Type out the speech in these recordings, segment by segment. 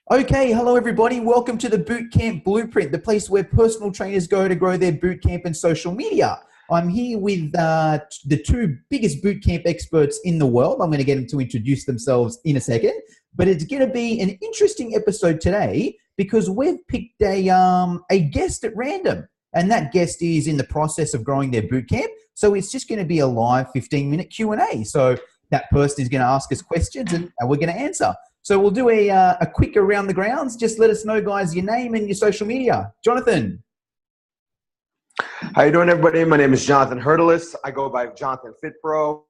Okay, hello everybody. Welcome to the Bootcamp Blueprint, the place where personal trainers go to grow their bootcamp and social media. I'm here with the two biggest bootcamp experts in the world. I'm going to get them to introduce themselves in a second, but it's going to be an interesting episode today because we've picked a guest at random, and that guest is in the process of growing their bootcamp. So it's just going to be a live 15-minute Q&A. So that person is going to ask us questions, and we're going to answer. So we'll do a quick around the grounds. Just let us know, guys, your name and your social media. Jonathan. How you doing, everybody? My name is Jonathan Hertilus. I go by Jonathan FitPro.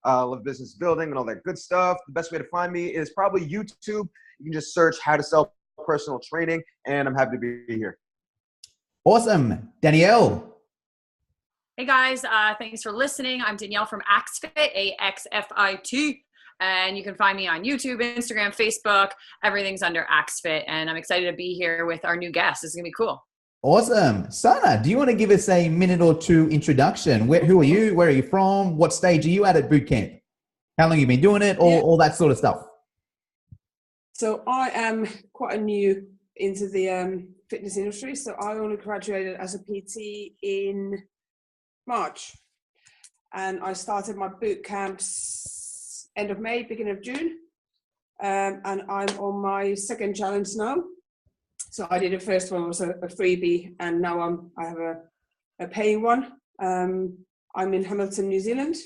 Love business building and all that good stuff. The best way to find me is probably YouTube. You can just search how to sell personal training, and I'm happy to be here. Awesome. Danielle. Hey, guys. Thanks for listening. I'm Danielle from Axfit, AXFIT. And you can find me on YouTube, Instagram, Facebook. Everything's under Axfit. And I'm excited to be here with our new guest. This is going to be cool. Awesome. Sana, do you want to give us a minute or two introduction? Who are you? Where are you from? What stage are you at bootcamp? How long have you been doing it? All that sort of stuff. So I am quite new into the fitness industry. So I only graduated as a PT in March. And I started my boot camps end of May, beginning of June. And I'm on my second challenge now. So I did the first one was a freebie, and now I have a paying one. I'm in Hamilton, New Zealand.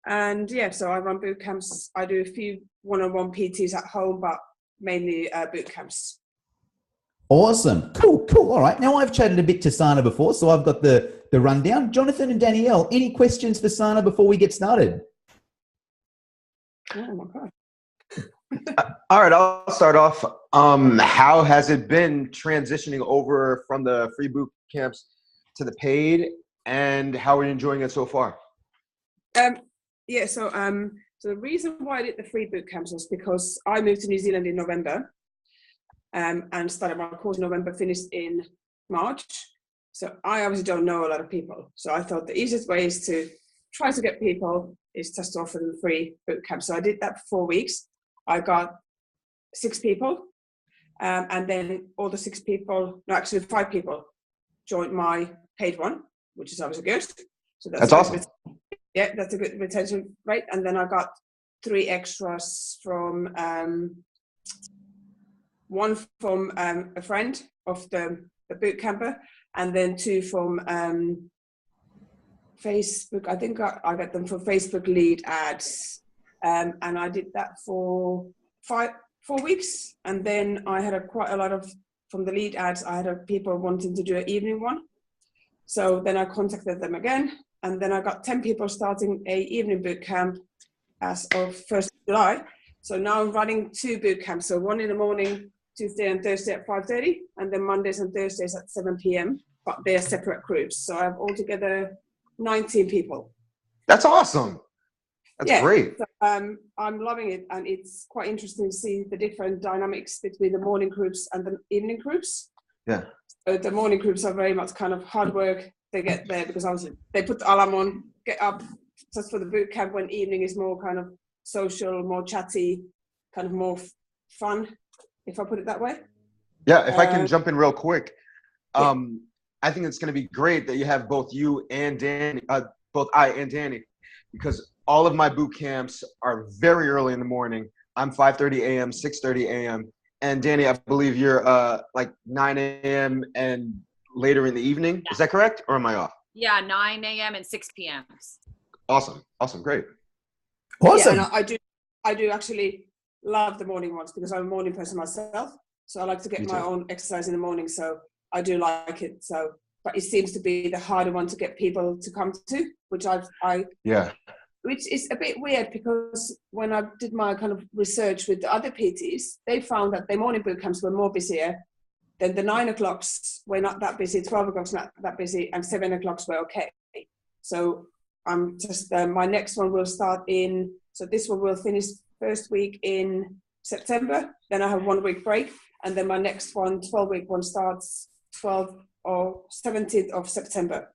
And yeah, so I run boot camps. I do a few one-on-one PTs at home, but mainly boot camps. Awesome. Cool. All right. Now I've chatted a bit to Sana before, so I've got the rundown. Jonathan and Danielle, any questions for Sana before we get started? Oh my God. All right, I'll start off. How has it been transitioning over from the free boot camps to the paid, and how are you enjoying it so far? So the reason why I did the free boot camps was because I moved to New Zealand in November, and started my course in November, finished in March. So I obviously don't know a lot of people. So I thought the easiest way is to try to get people is just to offer them free boot camp. So I did that for 4 weeks. I got 6 people, and then all the 6 people, no, actually 5 people joined my paid one, which is obviously good. So that's awesome. Yeah, that's a good retention rate. And then I got 3 extras from one from a friend of the boot camper, and then 2 from Facebook. I think I got them for Facebook lead ads, and I did that for 4 weeks. And then I had quite a lot of from the lead ads. I had people wanting to do an evening one, so then I contacted them again, and then I got 10 people starting a evening boot camp as of 1st of July. So now I'm running 2 boot camps. So one in the morning, Tuesday and Thursday at 5:30, and then Mondays and Thursdays at 7 p.m. But they're separate groups. So I have altogether 19 people. That's awesome. That's great. So, I'm loving it, and it's quite interesting to see the different dynamics between the morning groups and the evening groups. Yeah. So the morning groups are very much kind of hard work. They get there because obviously they put the alarm on, get up just for the boot camp, when evening is more kind of social, more chatty, kind of more fun, if I put it that way. Yeah, if I can jump in real quick. I think it's going to be great that you have both you and Danny, both I and Danny, because all of my boot camps are very early in the morning. I'm 5:30 a.m., 6:30 a.m. And Danny, I believe you're like 9 a.m. and later in the evening. Yeah. Is that correct, or am I off? Yeah, 9 a.m. and 6 p.m. Awesome, great. Awesome. Yeah, and I do actually love the morning ones because I'm a morning person myself. So I like to get my own exercise in the morning. So I do like it. So, but it seems to be the harder one to get people to come to, which which is a bit weird, because when I did my kind of research with the other PTs, they found that their morning boot camps were more busier. Then the 9 o'clocks were not that busy, 12 o'clocks not that busy, and 7 o'clocks were okay. So I'm just my next one will start so this one will finish first week in September. Then I have 1 week break, and then my next one, 12-week one, starts 12th or 17th of September.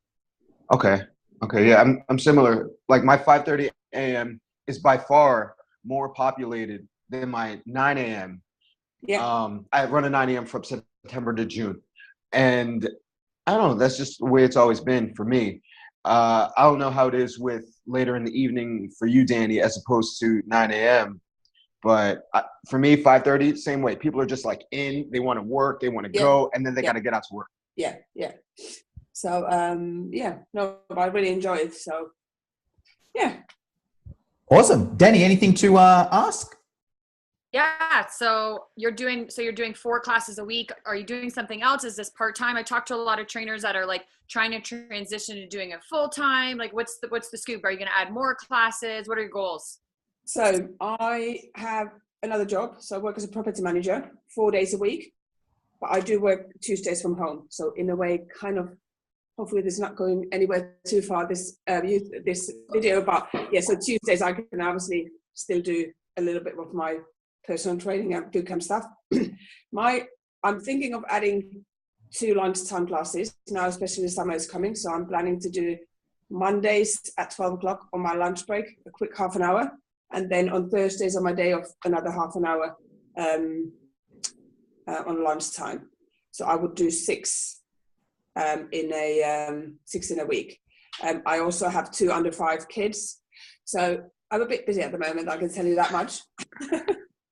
Okay, yeah, I'm similar. Like my 5:30 a.m. is by far more populated than my 9 a.m. Yeah. I run a 9 a.m. from September to June. And I don't know, that's just the way it's always been for me. I don't know how it is with later in the evening for you, Danny, as opposed to 9 a.m. But for me, 5:30, same way. People are just like they want to work, they want to go, and then they got to get out to work. Yeah, yeah. So, no, I really enjoy it. So, yeah. Awesome. Danny, anything to ask? Yeah. So you're doing 4 classes a week. Are you doing something else? Is this part-time? I talked to a lot of trainers that are like trying to transition to doing it full-time. Like what's the scoop? Are you going to add more classes? What are your goals? So I have another job. So I work as a property manager 4 days a week, but I do work Tuesdays from home. So in a way, kind of, hopefully this is not going anywhere too far, this video, but yeah, so Tuesdays I can obviously still do a little bit of my personal training and bootcamp stuff. I'm thinking of adding 2 lunchtime classes now, especially the summer is coming. So I'm planning to do Mondays at 12 o'clock on my lunch break, a quick half an hour. And then on Thursdays on my day off, another half an hour on lunchtime. So I would do 6 in a week. I also have 2 under 5 kids. So I'm a bit busy at the moment, I can tell you that much.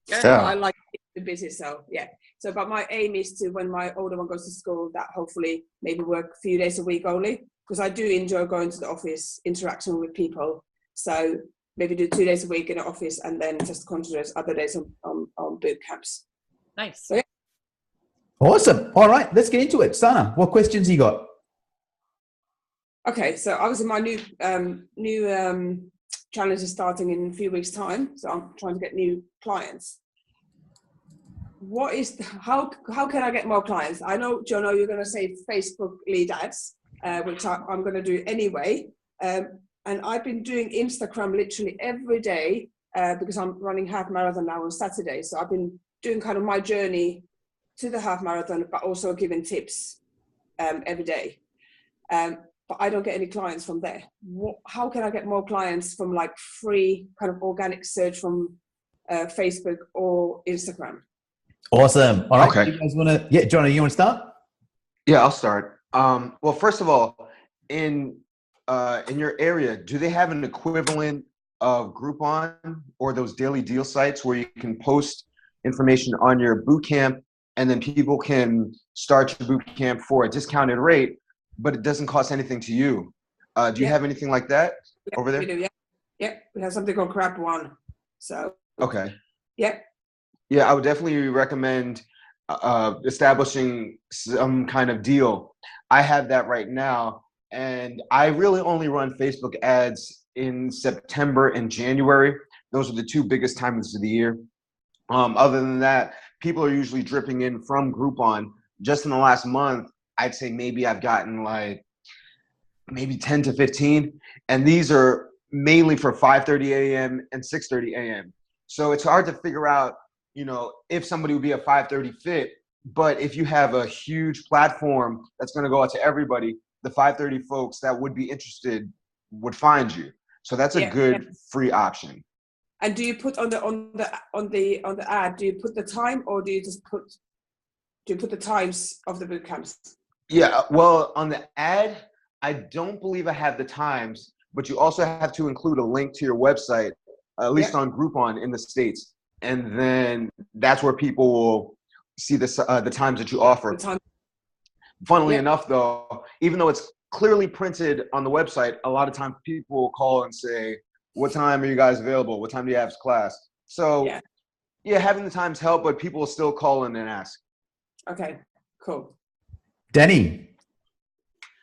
Yeah. I like to be busy, so yeah. So, but my aim is to, when my older one goes to school, that hopefully maybe work a few days a week only, because I do enjoy going to the office, interaction with people. So maybe do 2 days a week in the office and then just concentrate other days on boot camps. Nice. So, yeah. Awesome. All right, let's get into it. Sana, what questions you got? Okay, so obviously my new challenge is starting in a few weeks' time. So I'm trying to get new clients. How can I get more clients? I know, Jono, you're going to say Facebook lead ads, which I'm going to do anyway. And I've been doing Instagram literally every day because I'm running half marathon now on Saturday. So I've been doing kind of my journey to the half marathon, but also giving tips every day. But I don't get any clients from there. How can I get more clients from like free kind of organic search from Facebook or Instagram? Awesome. All right. Okay. You guys want to? Yeah, Johnny, you want to start? Yeah, I'll start. Well, first of all, in your area, do they have an equivalent of Groupon or those daily deal sites where you can post information on your boot camp and then people can start your boot camp for a discounted rate, but it doesn't cost anything to you? Do you have anything like that over there? We do, yeah. We have something called Crap One. So Okay. Yeah. Yeah, I would definitely recommend establishing some kind of deal. I have that right now, and I really only run Facebook ads in September and January. Those are the 2 biggest times of the year. Other than that, people are usually dripping in from Groupon. Just in the last month, I'd say maybe I've gotten like maybe 10 to 15, and these are mainly for 5:30 a.m. and 6:30 a.m. So it's hard to figure out, if somebody would be a 5:30 fit, but if you have a huge platform that's going to go out to everybody, the 5:30 folks that would be interested would find you. So that's a good free option. And do you put on the ad? Do you put the time, or do you put the times of the boot camps? Yeah, well, on the ad, I don't believe I have the times, but you also have to include a link to your website, at least on Groupon in the States. And then that's where people will see the times that you offer. Funnily enough, though, even though it's clearly printed on the website, a lot of times people will call and say, what time are you guys available? What time do you have class? So, having the times help, but people will still call in and ask. Okay, cool. Danny.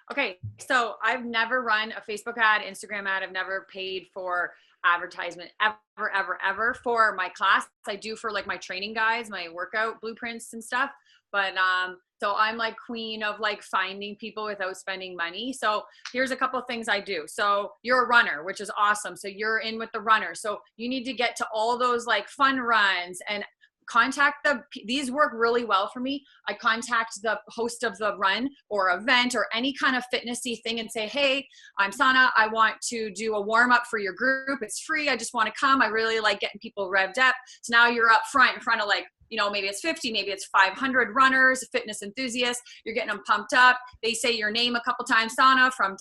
Okay, so I've never run a Facebook ad, Instagram ad. I've never paid for advertisement ever for my class. I do for like my training guides, my workout blueprints and stuff. But so I'm like queen of like finding people without spending money. So here's a couple of things I do. So you're a runner, which is awesome. So you're in with the runner. So you need to get to all those like fun runs and contact these work really well for me. I contact the host of the run or event or any kind of fitnessy thing and say, hey, I'm Sana. I want to do a warm up for your group. It's free. I just want to come. I really like getting people revved up. So now you're up front in front of like maybe it's 50, maybe it's 500 runners, fitness enthusiasts. You're getting them pumped up. They say your name a couple times, Sana from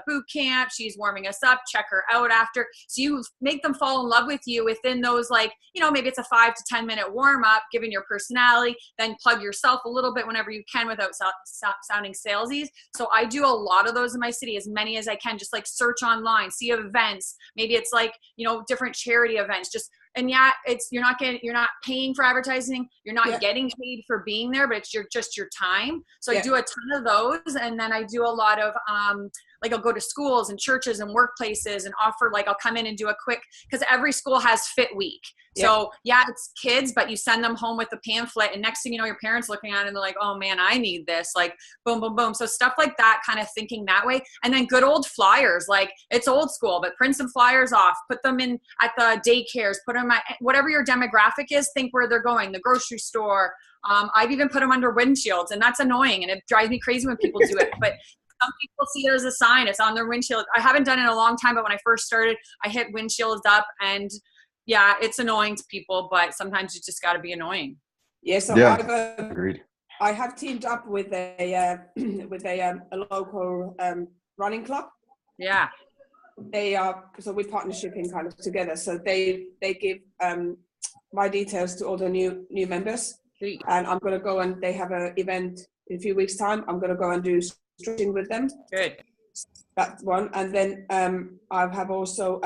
boot camp. She's warming us up. Check her out after. So you make them fall in love with you within those, like, maybe it's a 5 to 10 minute warm up, given your personality, then plug yourself a little bit whenever you can without sounding salesy. So I do a lot of those in my city, as many as I can, just like search online, see events. Maybe it's like, different charity events, and yeah, you're not paying for advertising. You're not getting paid for being there, but it's just your time. So I do a ton of those. And then I do a lot of, I'll go to schools and churches and workplaces and offer, I'll come in and do a quick, because every school has Fit Week. So it's kids, but you send them home with the pamphlet, and next thing you know, your parents looking at it and they're like, oh man, I need this, boom, boom, boom. So stuff like that, kind of thinking that way. And then good old flyers, it's old school, but print some flyers off, put them in at the daycares, put them at whatever your demographic is, think where they're going, the grocery store. I've even put them under windshields, and that's annoying. And it drives me crazy when people do it, but some people see it as a sign. It's on their windshield. I haven't done it in a long time, but when I first started, I hit windshields up, and yeah, it's annoying to people, but sometimes you just got to be annoying. Yeah, so Agreed. I have teamed up with a local running club. Yeah. They are, so we're partnershiping kind of together. So they give my details to all the new members. Sweet. And I'm going to go, and they have an event in a few weeks' time. I'm going to go and do stretching with them. Good. That's one. And then I have also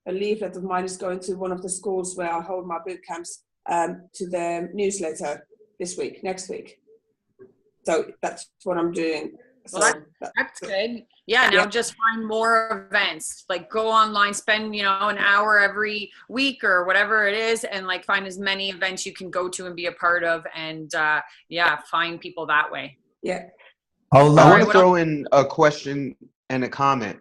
a leaflet of mine is going to one of the schools where I hold my boot camps to the newsletter next week. So that's what I'm doing. Well, that's good. Yeah, now just find more events. Go online, spend, an hour every week or whatever it is, and find as many events you can go to and be a part of, and find people that way. Yeah. I want to throw in a question and a comment.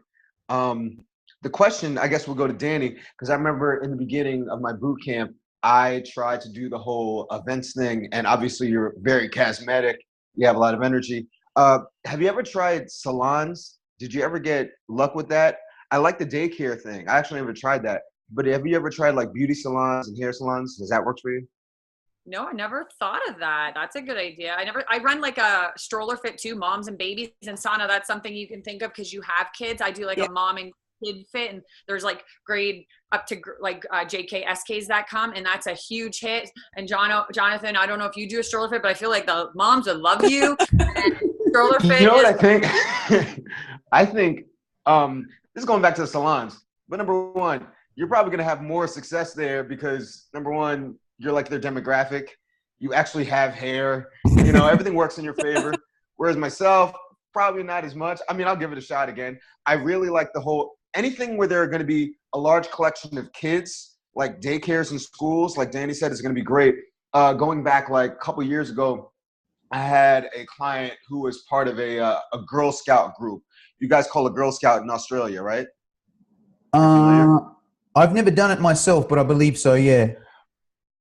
The question, I guess we'll go to Danny, because I remember in the beginning of my boot camp, I tried to do the whole events thing, and obviously you're very charismatic. You have a lot of energy. Have you ever tried salons? Did you ever get luck with that? I like the daycare thing. I actually never tried that. But have you ever tried beauty salons and hair salons? Does that work for you? No, I never thought of that. That's a good idea. I run a stroller fit too, moms and babies. And Sana, that's something you can think of because you have kids. I do a mom and kid fit, and there's grade up to JK SKs that come, and that's a huge hit. And Jonathan, I don't know if you do a stroller fit, but I feel like the moms would love you. Stroller fit. You know what I think? I think this is going back to the salons. But number one, you're probably going to have more success there because number one, you're their demographic. You actually have hair. Everything works in your favor. Whereas myself, probably not as much. I mean, I'll give it a shot again. I really like the whole anything where there are going to be a large collection of kids, like daycares and schools, like Danny said, is going to be great. Going back a couple years ago, I had a client who was part of a Girl Scout group. You guys call a Girl Scout in Australia, right? I've never done it myself, but I believe so, yeah.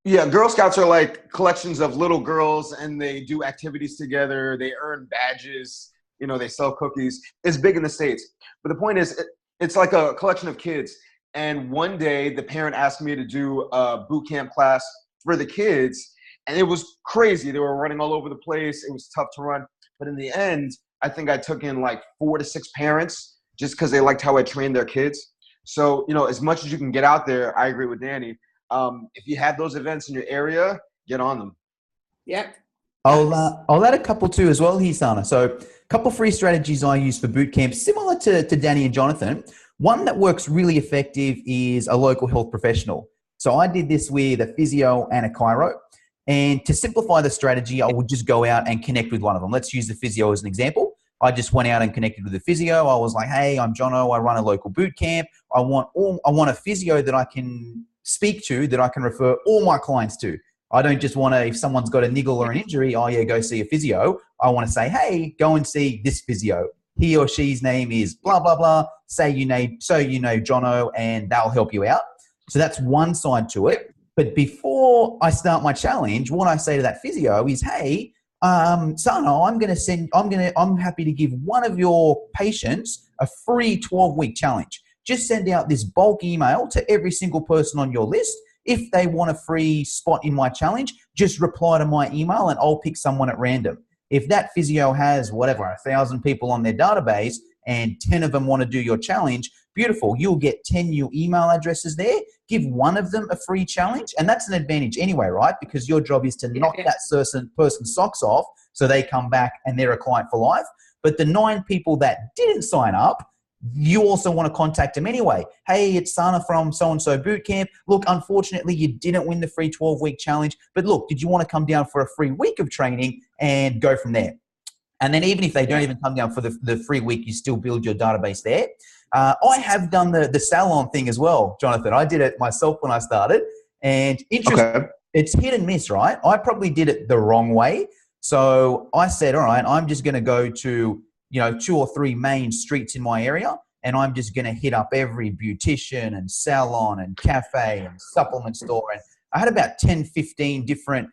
Yeah, Girl Scouts are collections of little girls, and they do activities together. They earn badges. They sell cookies. It's big in the States. But the point is, it's like a collection of kids. And one day, the parent asked me to do a boot camp class for the kids. And it was crazy. They were running all over the place. It was tough to run. But in the end, I think I took in 4 to 6 parents just because they liked how I trained their kids. So, as much as you can get out there, I agree with Danny. If you have those events in your area, get on them. Yep. I'll add a couple too as well here, Sana. So a couple free strategies I use for boot camp, similar to Danny and Jonathan. One that works really effective is a local health professional. So I did this with a physio and a chiro. And to simplify the strategy, I would just go out and connect with one of them. Let's use the physio as an example. I just went out and connected with the physio. I was like, hey, I'm Jono. I run a local boot camp. I want a physio that I can speak to, that I can refer all my clients to. I don't just want to, if someone's got a niggle or an injury, oh yeah, go see a physio. I want to say, hey, go and see this physio. He or she's name is blah, blah, blah. Say Jono, and they'll help you out. So that's one side to it. But before I start my challenge, what I say to that physio is, hey, Sana, I'm happy to give one of your patients a free 12-week challenge. Just send out this bulk email to every single person on your list. If they want a free spot in my challenge, just reply to my email and I'll pick someone at random. If that physio has whatever, 1,000 people on their database and 10 of them want to do your challenge, beautiful. You'll get 10 new email addresses there. Give one of them a free challenge. And that's an advantage anyway, right? Because your job is to knock that person's socks off so they come back and they're a client for life. But the 9 people that didn't sign up, you also want to contact them anyway. Hey, it's Sana from so-and-so Bootcamp. Look, unfortunately, you didn't win the free 12-week challenge. But look, did you want to come down for a free week of training and go from there? And then even if they don't even come down for the free week, you still build your database there. I have done the salon thing as well, Jonathan. I did it myself when I started. And interesting, it's hit and miss, right? I probably did it the wrong way. So I said, all right, I'm just going to go to 2 or 3 main streets in my area, and I'm just going to hit up every beautician and salon and cafe and supplement store. And I had about 10, 15 different,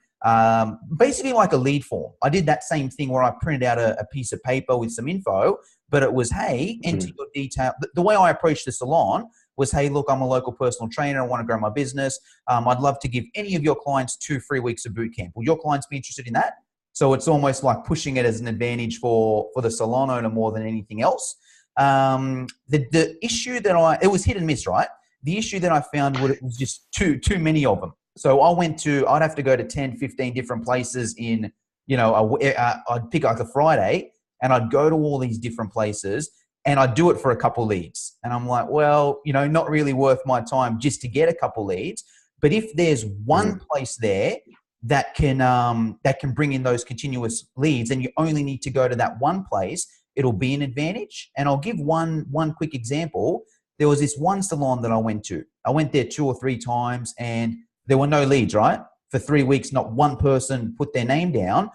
basically like a lead form. I did that same thing where I printed out a piece of paper with some info, but it was, hey, enter your detail. The way I approached the salon was, hey, look, I'm a local personal trainer. I want to grow my business. I'd love to give any of your clients 2 free weeks of boot camp. Will your clients be interested in that? So it's almost like pushing it as an advantage for the salon owner more than anything else. The issue that it was hit and miss, right? The issue that I found was just too many of them. So I'd have to go to 10, 15 different places in, I'd pick like a Friday and I'd go to all these different places and I'd do it for a couple leads. And I'm like, well, not really worth my time just to get a couple leads. But if there's one place there that can bring in those continuous leads and you only need to go to that one place, it'll be an advantage. And I'll give one quick example. There was this one salon that I went to. I went there 2 or 3 times and there were no leads, right? For 3 weeks, not one person put their name down.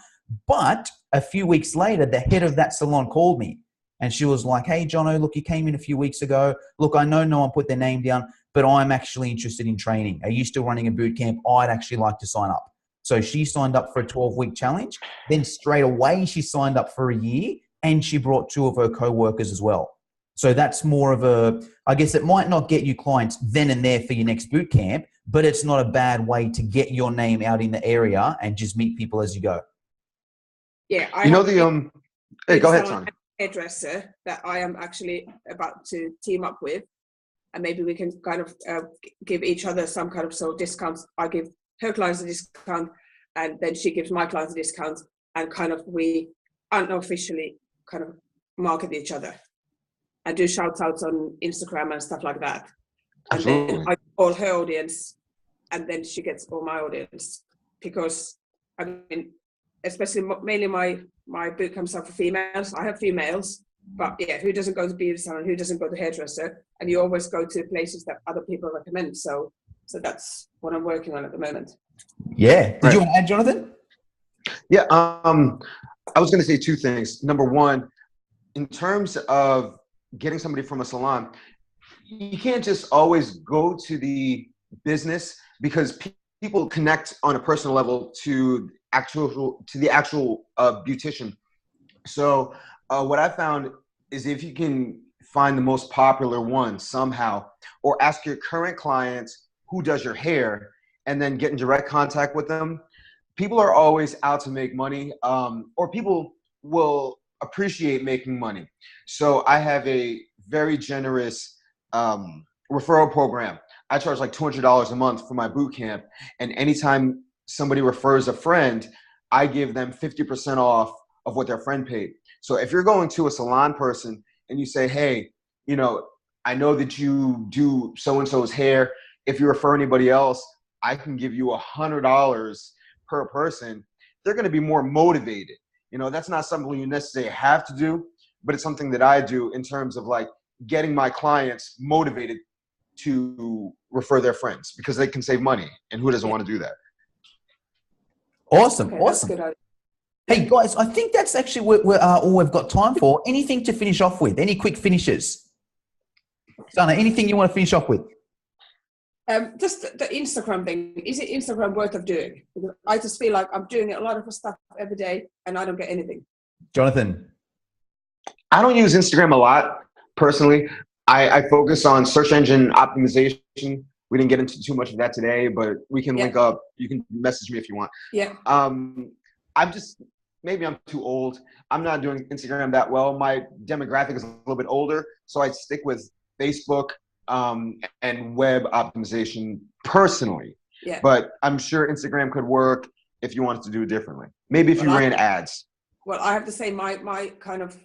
But a few weeks later, the head of that salon called me and she was like, hey, Jono, look, you came in a few weeks ago. Look, I know no one put their name down, but I'm actually interested in training. Are you still running a boot camp? I'd actually like to sign up. So she signed up for a 12-week challenge. Then straight away, she signed up for a year and she brought 2 of her co-workers as well. So that's more of I guess it might not get you clients then and there for your next boot camp, but it's not a bad way to get your name out in the area and just meet people as you go. Yeah. Hey, go ahead, Son. Hairdresser that I am actually about to team up with. And maybe we can kind of give each other some kind of discounts. I give her clients a discount and then she gives my clients a discount, and kind of we unofficially kind of market each other. I do shout outs on Instagram and stuff like that. Absolutely. And then I call her audience and then she gets all my audience, because I mean, especially mainly my boot camps are for females. I have females, but yeah, who doesn't go to beauty salon? Who doesn't go to hairdresser? And you always go to places that other people recommend. So that's what I'm working on at the moment. Yeah. Did you want to add, Jonathan? Yeah. I was going to say 2 things. Number one, in terms of getting somebody from a salon, you can't just always go to the business, because people connect on a personal level to the actual beautician. So what I found is if you can find the most popular one somehow, or ask your current clients who does your hair and then get in direct contact with them. People are always out to make money, or people will appreciate making money. So I have a very generous referral program. I charge like $200 a month for my boot camp. And anytime somebody refers a friend, I give them 50% off of what their friend paid. So if you're going to a salon person and you say, hey, I know that you do so-and-so's hair. If you refer anybody else, I can give you $100 per person. They're going to be more motivated. That's not something you necessarily have to do, but it's something that I do in terms of like getting my clients motivated to refer their friends, because they can save money, and who doesn't want to do that? Awesome. Okay, awesome. Hey guys, I think that's actually all we've got time for. Anything to finish off with? Any quick finishes? Sana, anything you want to finish off with? Just the Instagram thing. Is it Instagram worth of doing? Because I just feel like I'm doing a lot of stuff every day and I don't get anything. Jonathan? I don't use Instagram a lot, personally. I focus on search engine optimization. We didn't get into too much of that today, but we can link up. You can message me if you want. Yeah. Maybe I'm too old. I'm not doing Instagram that well. My demographic is a little bit older, so I stick with Facebook and web optimization personally. Yeah. But I'm sure Instagram could work if you wanted to do it differently. Maybe if you ran ads. Well, I have to say my kind of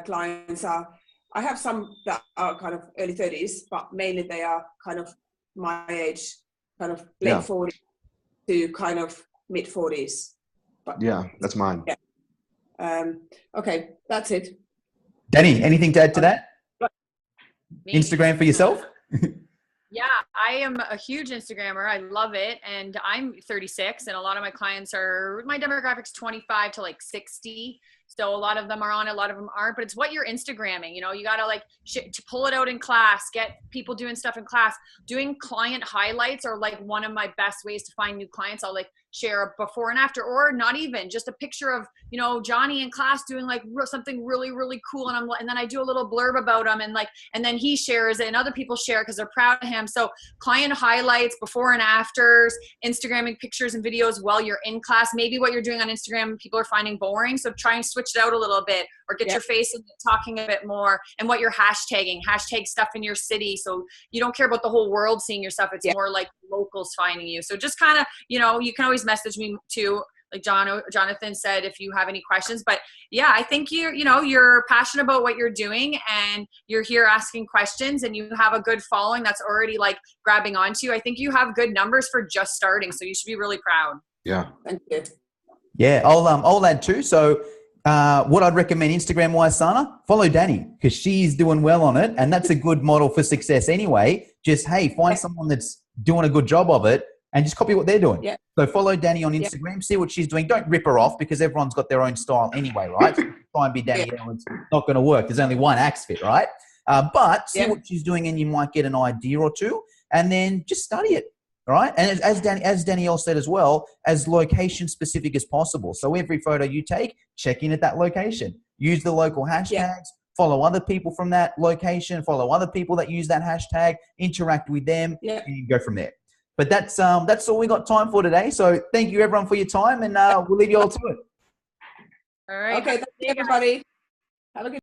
clients are, I have some that are kind of early 30s, but mainly they are kind of my age, kind of late 40s to kind of mid 40s. But yeah, that's mine. Yeah. Okay, that's it. Danny, anything to add to that? Instagram for yourself? Yeah, I am a huge Instagrammer. I love it. And I'm 36 and a lot of my clients are, my demographic's 25 to like 60. So a lot of them are on, a lot of them aren't, but it's what you're Instagramming. You know, you got to like to pull it out in class, get people doing stuff in class. Doing client highlights are like one of my best ways to find new clients. I'll like share a before and after, or not even just a picture of, you know, Johnny in class doing like something really, really cool. And then I do a little blurb about him and then he shares it and other people share because they're proud of him. So client highlights, before and afters, Instagramming pictures and videos while you're in class. Maybe what you're doing on Instagram, people are finding boring. So try and switch it out a little bit or get your face in talking a bit more, and what you're hashtagging, hashtag stuff in your city. So you don't care about the whole world seeing your stuff. It's more like locals finding you. So just kind of, you know, you can always message me too. Like Jonathan said, if you have any questions, but yeah, I think you're passionate about what you're doing and you're here asking questions and you have a good following that's already like grabbing onto you. I think you have good numbers for just starting. So you should be really proud. Yeah. Thank you. Yeah. I'll add too. So what I'd recommend Instagram wise, Sana, follow Danny because she's doing well on it. And that's a good model for success anyway. Just, hey, find someone that's doing a good job of it and just copy what they're doing. Yeah. So follow Danny on Instagram, see what she's doing. Don't rip her off because everyone's got their own style anyway, right? So try and be Danielle. It's not going to work. There's only one Axfit, right? But see what she's doing and you might get an idea or two and then just study it, all right? And as Danielle said as well, as location specific as possible. So every photo you take, check in at that location. Use the local hashtags. Follow other people from that location. Follow other people that use that hashtag. Interact with them and you go from there. But that's all we got time for today. So thank you everyone for your time and we'll leave you all to it. All right. Okay, thank you everybody. Have a good